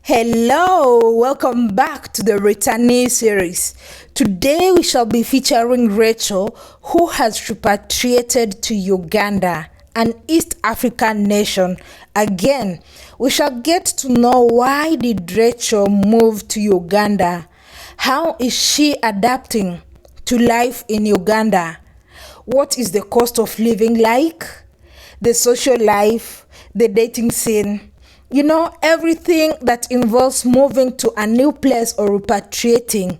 Hello, welcome back to the Returnees series. Today we shall be featuring Rachel, who has repatriated to Uganda, an East African nation. Again, we shall get to know why did Rachel move to Uganda? How is she adapting to life in Uganda? What is the cost of living like? The social life, the dating scene, everything that involves moving to a new place or repatriating.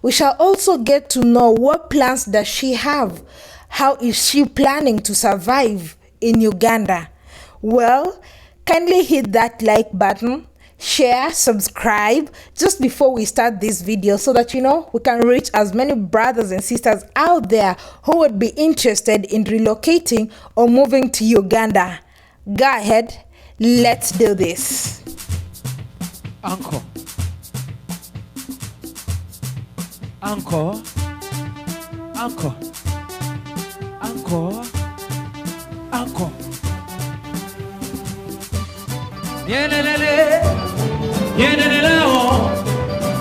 We shall also get to know what plans does she have. How is she planning to survive in Uganda? Well, kindly hit that like button, share, subscribe just before we start this video so that we can reach as many brothers and sisters out there who would be interested in relocating or moving to Uganda. Go ahead. Let's do this. Uncle. Yenelele, yenelele oh,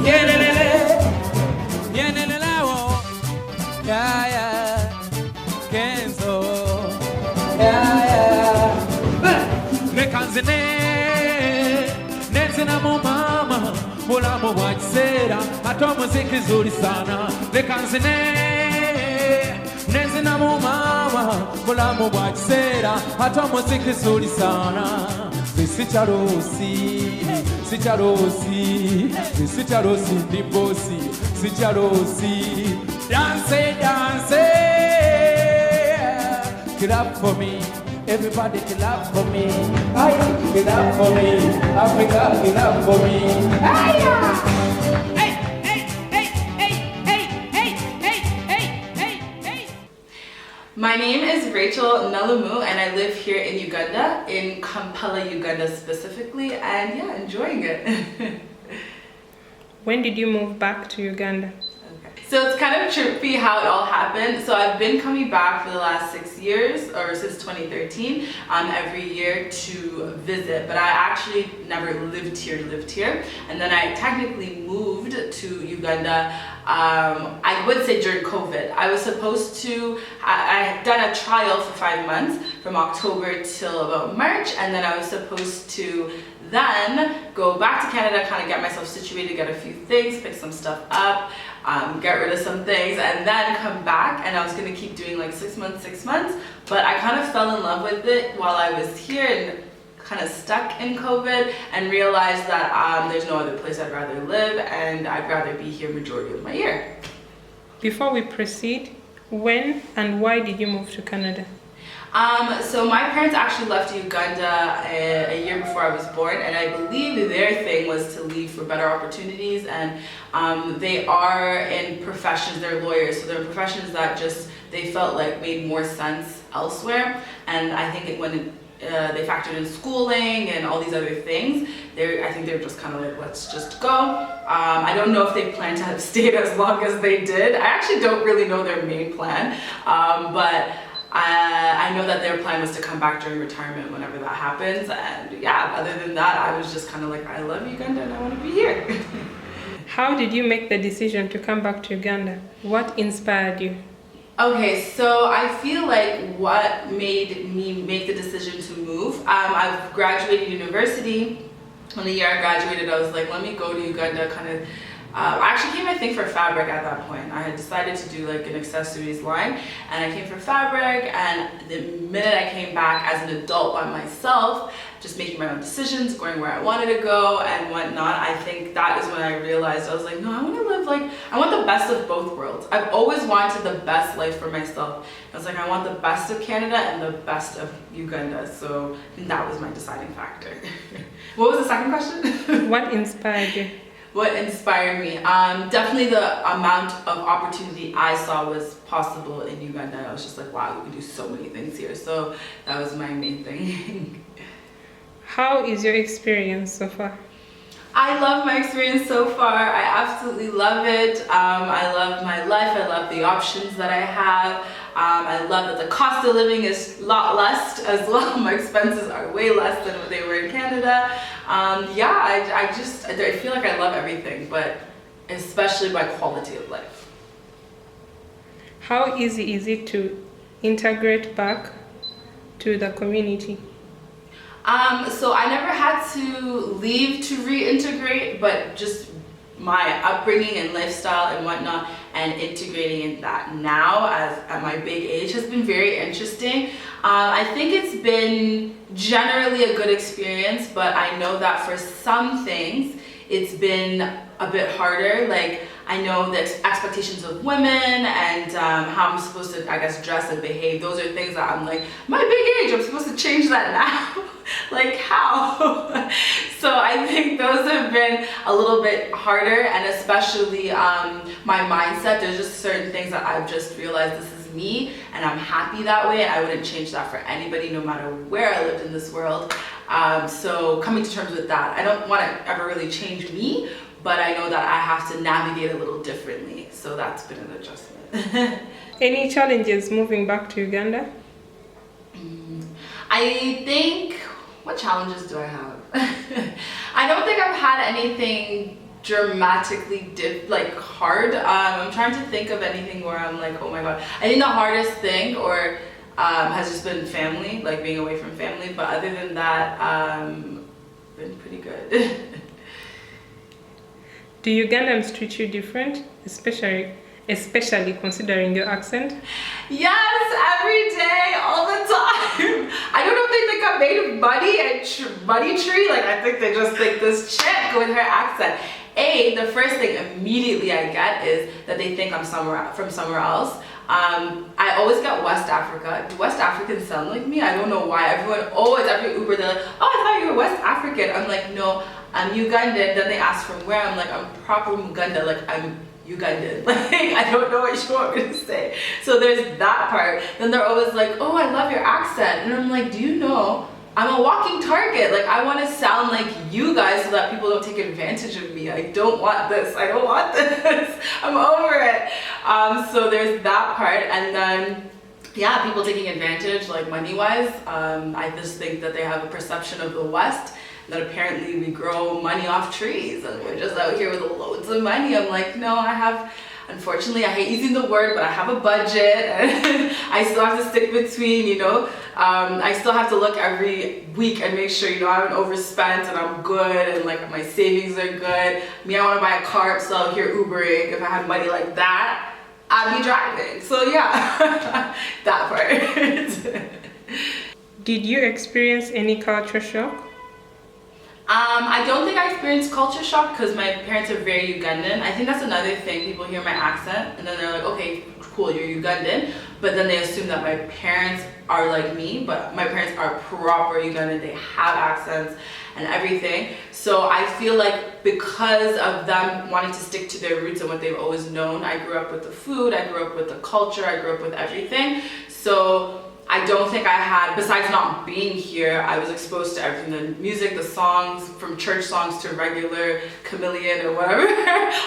yenelele oh, yeah, Kenzo, yeah. Nekanzene, nenzina mo mama, mula mo wajsera, atomo zikizuri sana. Nekanzene, nenzina mo mama, mula mo wajsera, atomo zikizuri sana. Sicharosi, dibosi, sicharosi. Dance, clap for me. Everybody clap for me. Clap for me. Africa, clap for me. My name is Rachel Nalumu and I live here in Uganda, in Kampala, Uganda specifically, and yeah, enjoying it. When did you move back to Uganda? So it's kind of trippy how it all happened. So I've been coming back for the last 6 years, or since 2013, every year to visit, but I actually never lived here. And then I technically moved to Uganda, I would say during COVID. I was supposed to, I had done a trial for 5 months, from October till about March, and then I was supposed to then go back to Canada, kind of get myself situated, get a few things, pick some stuff up, get rid of some things, and then come back. And I was going to keep doing like 6 months, but I kind of fell in love with it while I was here and kind of stuck in COVID, and realized that there's no other place I'd rather live, and I'd rather be here majority of my year. Before we proceed, when and why did you move to Canada? So my parents actually left Uganda a year before I was born, and I believe their thing was to leave for better opportunities, and they are in professions, they're lawyers, so they're in professions that just they felt like made more sense elsewhere. And I think when they factored in schooling and all these other things, I think they were just kind of like, let's just go. I don't know if they plan to have stayed as long as they did. I actually don't really know their main plan, but I know that their plan was to come back during retirement whenever that happens. And yeah, other than that, I was just kind of like, I love Uganda and I want to be here. How did you make the decision to come back to Uganda? What inspired you? Okay, so I feel like what made me make the decision to move, I've graduated university. On the year I graduated, I was like, let me go to Uganda, I actually came, I think, for fabric at that point. I had decided to do like an accessories line, and I came for fabric, and the minute I came back as an adult by myself, just making my own decisions, going where I wanted to go and whatnot, I think that is when I realized, I was like, no, I want to live like, I want the best of both worlds. I've always wanted the best life for myself. I was like, I want the best of Canada and the best of Uganda, so I think that was my deciding factor. What was the second question? What inspired you? What inspired me? Definitely the amount of opportunity I saw was possible in Uganda. I was just like, wow, you can do so many things here. So that was my main thing. How is your experience so far? I love my experience so far. I absolutely love it. I love my life. I love the options that I have. I love that the cost of living is a lot less as well. My expenses are way less than what they were in Canada. I feel like I love everything, but especially my quality of life. How easy is it to integrate back to the community? So I never had to leave to reintegrate, but just my upbringing and lifestyle and whatnot, and integrating in that now as at my big age has been very interesting. I think it's been generally a good experience, but I know that for some things it's been a bit harder. Like, I know the expectations of women and how I'm supposed to, I guess, dress and behave. Those are things that I'm like, my big age, I'm supposed to change that now. Like, how? So I think those have been a little bit harder, and especially my mindset. There's just certain things that I've just realized this is me, and I'm happy that way, and I wouldn't change that for anybody, no matter where I lived in this world. So coming to terms with that, I don't want to ever really change me, but I know that I have to navigate a little differently. So that's been an adjustment. Any challenges moving back to Uganda? I think, what challenges do I have? I don't think I've had anything dramatically hard. I'm trying to think of anything where I'm like, oh my god. I think the hardest thing has just been family, like being away from family. But other than that, been pretty good. Do Ugandans treat you different, especially considering your accent? Yes, every day, all the time. I don't think I'm made of money tree. Like, I think they just think this chick with her accent. The first thing immediately I get is that they think I'm from somewhere else. I always get West Africa. Do West Africans sound like me? I don't know why. Every Uber, they're like, oh, I thought you were West African. I'm like, no, I'm Ugandan. Then they ask from where. I'm like, I'm proper Uganda. Like, I'm Ugandan. Like, I don't know what you want me to say. So there's that part. Then they're always like, oh, I love your accent. And I'm like, do you know, I'm a walking target. Like, I want to sound like you guys so that people don't take advantage of me. I don't want this. I don't want this. I'm over it. So there's that part. And then, yeah, people taking advantage, like money-wise. I just think that they have a perception of the West that apparently we grow money off trees and we're just out here with loads of money. I'm like, no, unfortunately, I hate using the word, but I have a budget and I still have to stick between, I still have to look every week and make sure, I haven't overspent and I'm good and like my savings are good. I want to buy a car, so out here Ubering. If I had money like that, I'd be driving. So yeah, that part. Did you experience any culture shock? I don't think I experienced culture shock because my parents are very Ugandan. I think that's another thing. People hear my accent and then they're like, okay, cool, you're Ugandan. But then they assume that my parents are like me, but my parents are proper Ugandan. They have accents and everything. So I feel like because of them wanting to stick to their roots and what they've always known, I grew up with the food, I grew up with the culture, I grew up with everything. So I don't think I had, besides not being here, I was exposed to everything, the music, the songs, from church songs to regular chameleon or whatever,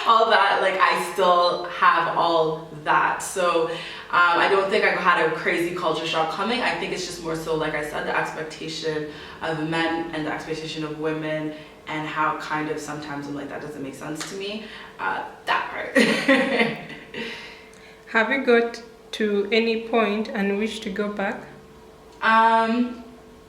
all that, like I still have all that. So I don't think I had a crazy culture shock coming. I think it's just more so, like I said, the expectation of men and the expectation of women and how kind of sometimes I'm like, that doesn't make sense to me, that part. Have you got to any point and wish to go back?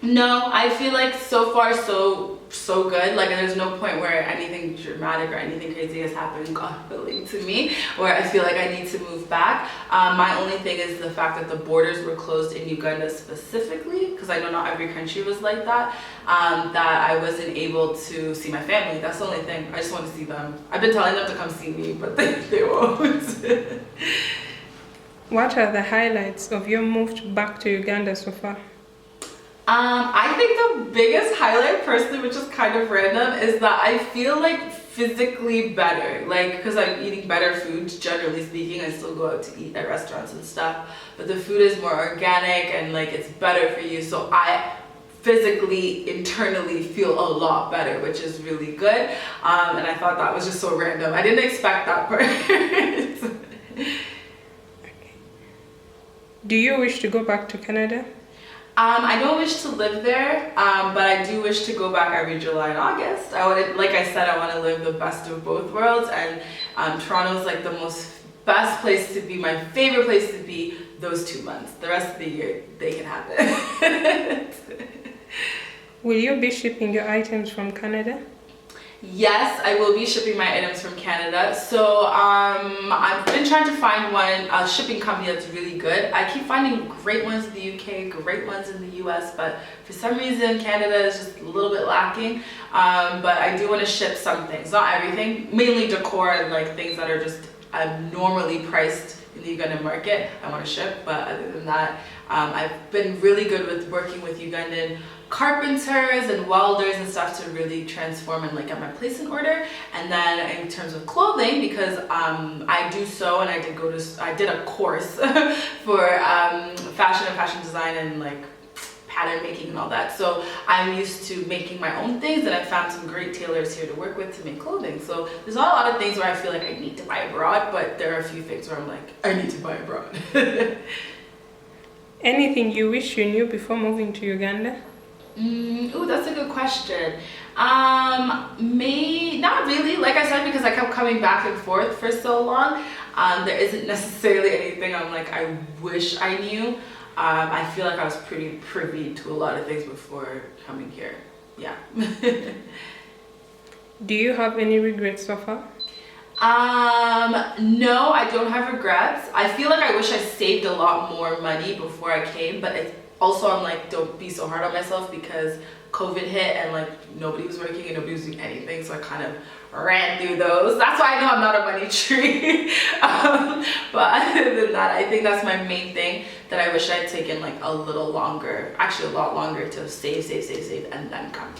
No, I feel like so far so good. Like there's no point where anything dramatic or anything crazy has happened, God willing, to me, where I feel like I need to move back. My only thing is the fact that the borders were closed in Uganda specifically, because I know not every country was like that, that I wasn't able to see my family. That's the only thing. I just want to see them. I've been telling them to come see me, but they won't. What are the highlights of your move back to Uganda so far? I think the biggest highlight personally, which is kind of random, is that I feel like physically better, like because I'm eating better food, generally speaking. I still go out to eat at restaurants and stuff, but the food is more organic and like it's better for you. So physically, internally feel a lot better, which is really good. And I thought that was just so random. I didn't expect that part. Do you wish to go back to Canada? I don't wish to live there, but I do wish to go back every July and August. Like I said, I want to live the best of both worlds, and Toronto is like the best place to be, my favorite place to be those 2 months. The rest of the year, they can have it. Will you be shipping your items from Canada? Yes, I will be shipping my items from Canada. So I've been trying to find a shipping company that's really good. I keep finding great ones in the UK, great ones in the US, but for some reason Canada is just a little bit lacking. But I do want to ship some things, not everything, mainly decor and like things that are just abnormally priced in the Ugandan market. I want to ship, but other than that, I've been really good with working with Ugandan carpenters and welders and stuff to really transform and like get my place in order. And then in terms of clothing, because I do sew, and I did a course for fashion and fashion design and like pattern making and all that. So I'm used to making my own things, and I found some great tailors here to work with to make clothing. So there's not a lot of things where I feel like I need to buy abroad, but there are a few things where I'm like, I need to buy abroad. Anything you wish you knew before moving to Uganda? Ooh, that's a good question. Not really, like I said, because I kept coming back and forth for so long. There isn't necessarily anything I'm like, I wish I knew. I feel like I was pretty privy to a lot of things before coming here. Yeah. Do you have any regrets so far? No, I don't have regrets. I feel like I wish I saved a lot more money before I came, but also I'm like, don't be so hard on myself, because COVID hit and like nobody was working and nobody was doing anything, so I kind of ran through those. That's why I know I'm not a money tree. But other than that, I think that's my main thing, that I wish I'd taken like a little longer, actually a lot longer, to save and then come.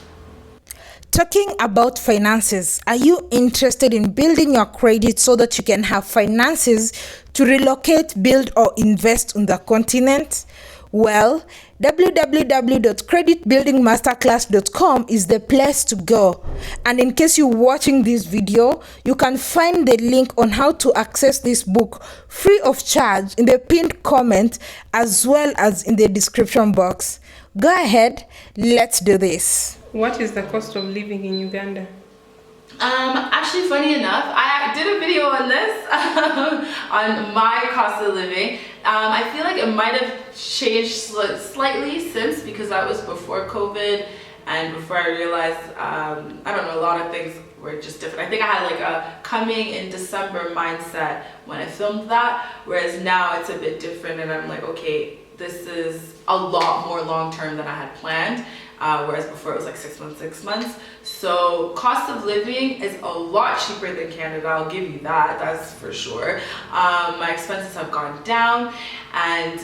Talking about finances, are you interested in building your credit so that you can have finances to relocate, build, or invest on the continent? Well, www.creditbuildingmasterclass.com is the place to go. And in case you're watching this video, you can find the link on how to access this book free of charge in the pinned comment, as well as in the description box. Go ahead, let's do this. What is the cost of living in Uganda? Actually, funny enough, I did a video on this, on my cost of living. I feel like it might have changed slightly since, because that was before COVID and before I realized, I don't know, a lot of things were just different. I think I had like a coming in December mindset when I filmed that, whereas now it's a bit different, and I'm like, okay, this is a lot more long-term than I had planned. Whereas before it was like 6 months. So cost of living is a lot cheaper than Canada, I'll give you that, that's for sure. My expenses have gone down, and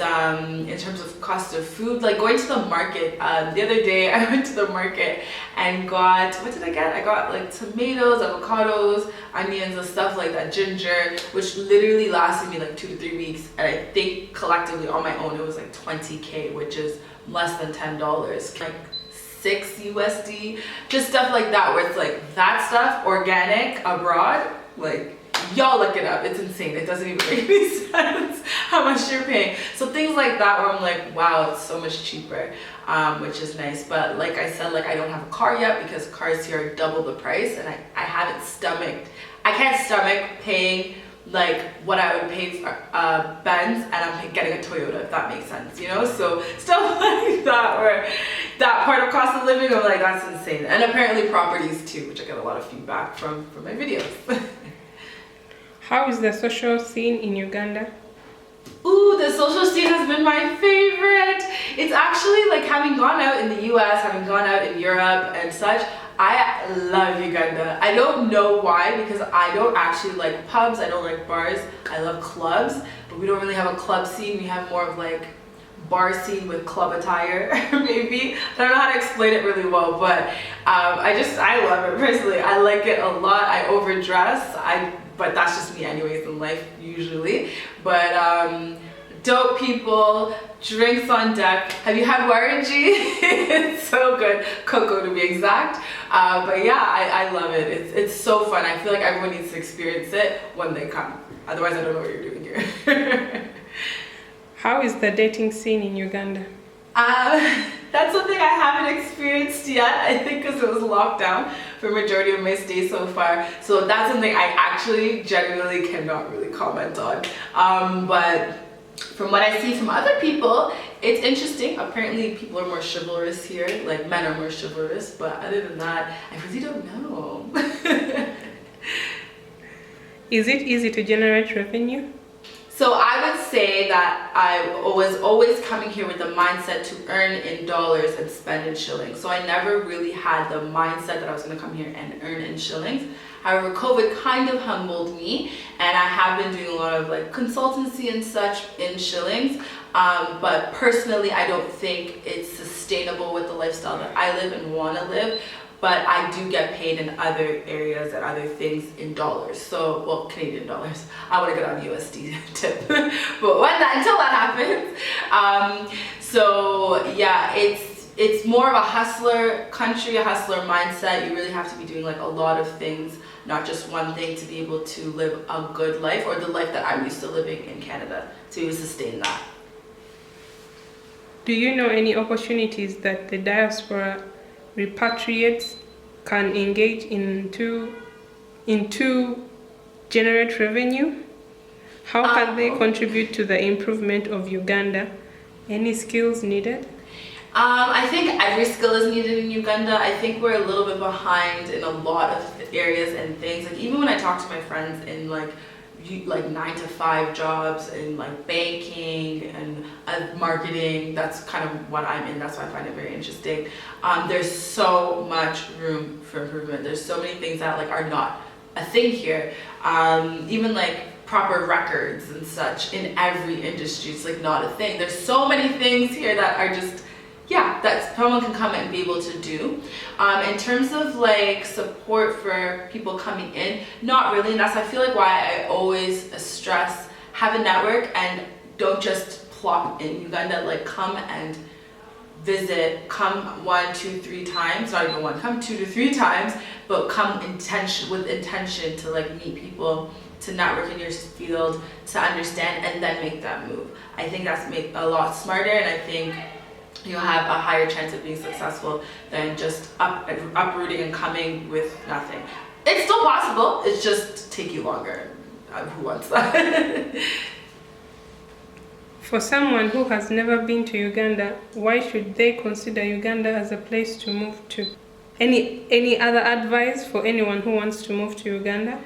in terms of cost of food, like going to the market, the other day I went to the market and got, what did I get? I got like tomatoes, avocados, onions and stuff like that, ginger, which literally lasted me like 2 to 3 weeks, and I think collectively on my own it was like 20K, which is less than $10, like 6 USD, just stuff like that, where it's like that stuff organic abroad, like y'all look it up, it's insane, it doesn't even make any sense how much you're paying. So things like that where I'm like, wow, it's so much cheaper, which is nice. But like I said, like I don't have a car yet, because cars here are double the price, and I can't stomach paying like what I would pay for Benz, and I'm getting a Toyota, if that makes sense, you know? So stuff like that, where that part of cost of living, I'm like, that's insane. And apparently properties too, which I get a lot of feedback from my videos. How is the social scene in Uganda? Ooh, the social scene has been my favorite. It's actually like having gone out in the US, having gone out in Europe and such, I love Uganda. I don't know why, because I don't actually like pubs, I don't like bars, I love clubs, but we don't really have a club scene. We have more of like bar scene with club attire, maybe. I don't know how to explain it really well, but I love it personally. I like it a lot. I overdress, but that's just me anyways in life usually. But dope people, drinks on deck. Have you had Warangi? It's so good. Cocoa to be exact. But yeah, I love it. It's so fun. I feel like everyone needs to experience it when they come. Otherwise, I don't know what you're doing here. How is the dating scene in Uganda? That's something I haven't experienced yet. I think because it was locked down for majority of my stay so far. So that's something I actually genuinely cannot really comment on. But from what I see from other people, it's interesting. Apparently people are more chivalrous here, like men are more chivalrous, but other than that, I really don't know. Is it easy to generate revenue? So I would say that I was always coming here with the mindset to earn in dollars and spend in shillings. So I never really had the mindset that I was going to come here and earn in shillings. However, COVID kind of humbled me, and I have been doing a lot of like consultancy and such in shillings. But personally, I don't think it's sustainable with the lifestyle that I live and want to live. But I do get paid in other areas and other things in dollars. So, well, Canadian dollars. I want to get on USD tip. But until that happens. So yeah, it's more of a hustler country, a hustler mindset. You really have to be doing like a lot of things, not just one thing, to be able to live a good life, or the life that I'm used to living in Canada, to sustain that. Do you know any opportunities that the diaspora repatriates can engage in to generate revenue? How can they contribute to the improvement of Uganda? Any skills needed? I think every skill is needed in Uganda. I think we're a little bit behind in a lot of areas and things. Like even when I talk to my friends in like 9-to-5 jobs and like banking and marketing, that's kind of what I'm in. That's why I find it very interesting. There's so much room for improvement. There's so many things that like are not a thing here. Even like proper records and such in every industry, it's like not a thing. There's so many things here that are just, yeah, that someone can come and be able to do. In terms of like support for people coming in, not really. And that's, I feel like, why I always stress have a network and don't just plop in Uganda. Like come and visit, come 1, 2, 3 times, not even one, come 2 to 3 times, but come with intention to like meet people, to network in your field, to understand, and then make that move. I think that's a lot smarter, and I think you'll have a higher chance of being successful than just uprooting and coming with nothing. It's still possible, it's just take you longer. Who wants that? For someone who has never been to Uganda, why should they consider Uganda as a place to move to? Any other advice for anyone who wants to move to Uganda?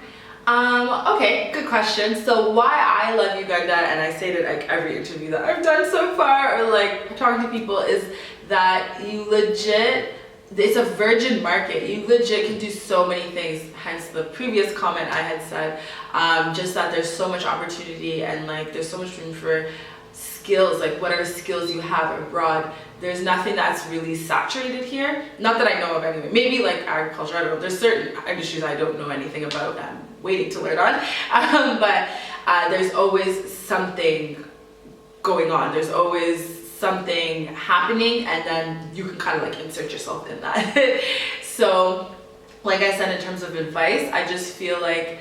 Okay, good question. So why I love Uganda, and I say that like every interview that I've done so far, or like talking to people, is that you legit, it's a virgin market. You legit can do so many things, hence the previous comment I had said, just that there's so much opportunity and like there's so much room for skills, like whatever skills you have abroad. There's nothing that's really saturated here. Not that I know of anyway. Maybe like agriculture, I don't know. There's certain industries I don't know anything about and I'm waiting to learn on. But there's always something going on. There's always something happening, and then you can kind of like insert yourself in that. So like I said, in terms of advice, I just feel like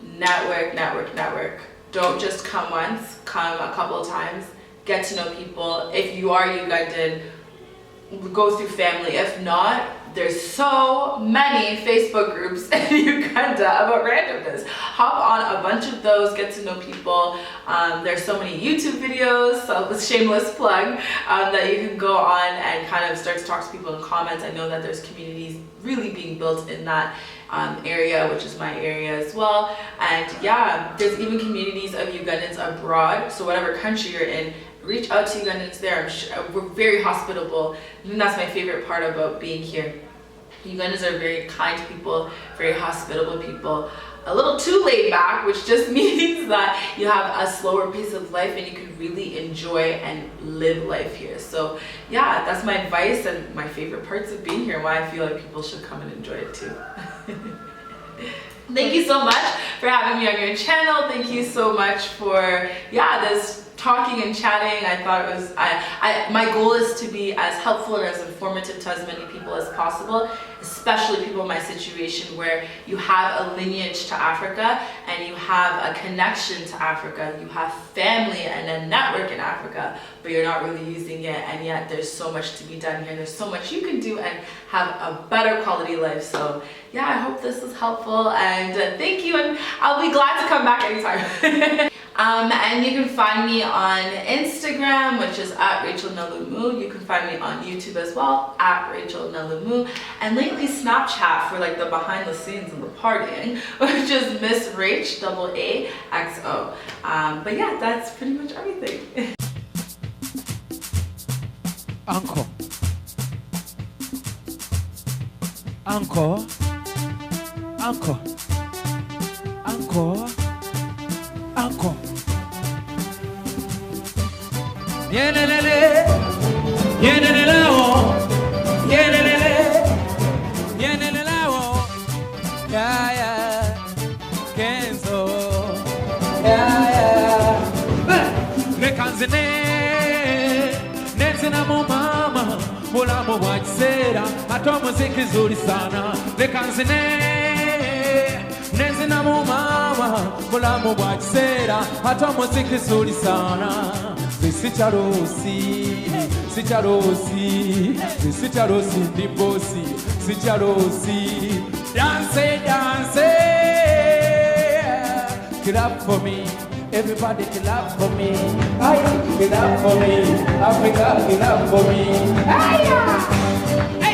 network. Don't just come once, come a couple of times. Get to know people. If you are Ugandan, go through family. If not, there's so many Facebook groups in Uganda about randomness. Hop on a bunch of those, get to know people. There's so many YouTube videos, so a shameless plug, that you can go on and kind of start to talk to people in comments. I know that there's communities really being built in that area, which is my area as well. And yeah, there's even communities of Ugandans abroad. So whatever country you're in, reach out to Ugandans there. We're very hospitable, and that's my favorite part about being here. Ugandans are very kind people, very hospitable people, a little too laid back, which just means that you have a slower pace of life and you can really enjoy and live life here. So yeah, that's my advice and my favorite parts of being here, why I feel like people should come and enjoy it too. Thank you so much for having me on your channel. Thank you so much for this talking and chatting. I thought it was, my goal is to be as helpful and as informative to as many people as possible, especially people in my situation where you have a lineage to Africa and you have a connection to Africa, you have family and a network in Africa, but you're not really using it, and yet there's so much to be done here. There's so much you can do and have a better quality life. So yeah, I hope this is helpful, and thank you, and I'll be glad to come back anytime. And you can find me on Instagram, which is at Rachel Nalumu. You can find me on YouTube as well, at Rachel Nalumu. And lately Snapchat for like the behind the scenes and the partying, which is Miss Rach, AAXO. But yeah, that's pretty much everything. Uncle. Uncle. Uncle. Uncle. Uncle. Yenelele. Yenelele o. Yenelele. Yenelele o. Yeah, yeah. Kenzo. Yeah, yeah. Nekanzene. Nenzina mo mama. Mula mo wajsera. Atomo zikizuri sana. Nekanzene. Nezina mu mama, mulamu bwakisera, hata muziki zuri sana. Sicharosi, sicharosi, sicharosi ndi bosi, sicharosi. Dance, dance, clap for me. Everybody clap for me. Aye, clap for me. Africa, clap for me. Aye.